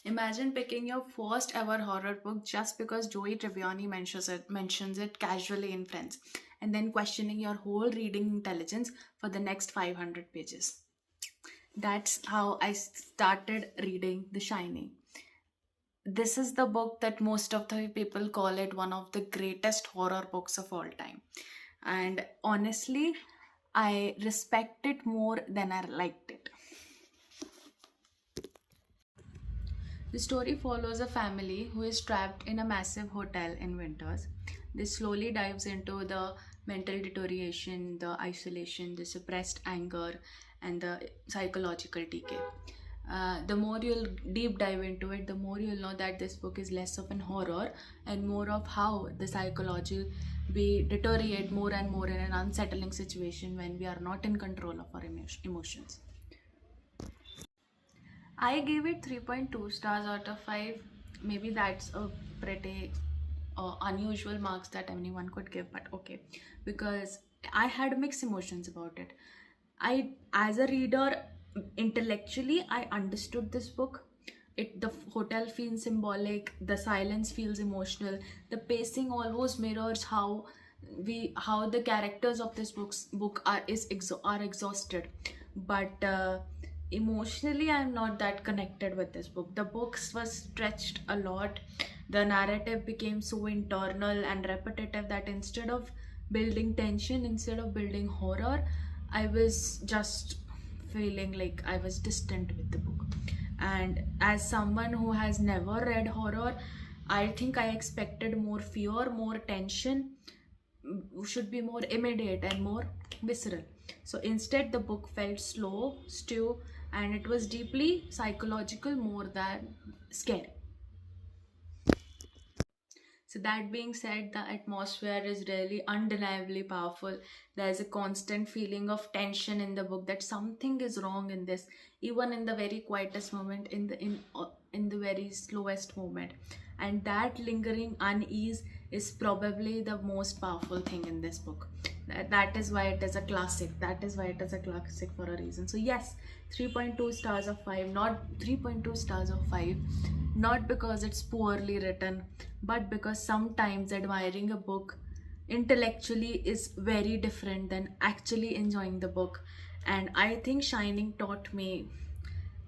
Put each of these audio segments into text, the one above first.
Imagine picking your first ever horror book just because Joey Tribbiani mentions it casually in Friends, and then questioning your whole reading intelligence for the next 500 pages. That's how I started reading The Shining. This is the book that most of the people call it one of the greatest horror books of all time. And honestly, I respect it more than I liked it. The story follows a family who is trapped in a massive hotel in winters. This slowly dives into the mental deterioration, the isolation, the suppressed anger, and the psychological decay. The more you'll deep dive into it, the more you'll know that this book is less of an horror and more of how the psychology we deteriorate more and more in an unsettling situation when we are not in control of our emotions. I gave it 3.2 stars out of 5. Maybe that's a pretty unusual marks that anyone could give, but okay. Because I had mixed emotions about it. As a reader, intellectually, I understood this book. The hotel feels symbolic, the silence feels emotional, the pacing almost mirrors how the characters of this book are exhausted, but emotionally I'm not that connected with this book. The books was stretched a lot. The narrative became so internal and repetitive that instead of building tension, instead of building horror, I was just feeling like I was distant with the book. And as someone who has never read horror, I think I expected more fear, more tension, should be more immediate and more visceral. So instead, the book felt slow, stew, and it was deeply psychological more than scary. So that being said, the atmosphere is really undeniably powerful. There's a constant feeling of tension in the book that something is wrong in this, even in the very quietest moment, in the very slowest moment. And that lingering unease is probably the most powerful thing in this book. That is why it is a classic. That is why it is a classic for a reason. So yes, 3.2 stars of 5, not 3.2 stars of 5, not because it's poorly written, but because sometimes admiring a book intellectually is very different than actually enjoying the book. And I think Shining taught me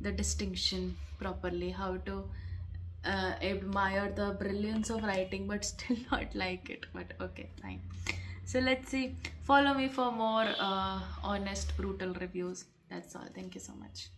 the distinction properly, how to admire the brilliance of writing but still not like it. But okay, fine. So let's see. Follow me for more honest, brutal reviews. That's all. Thank you so much.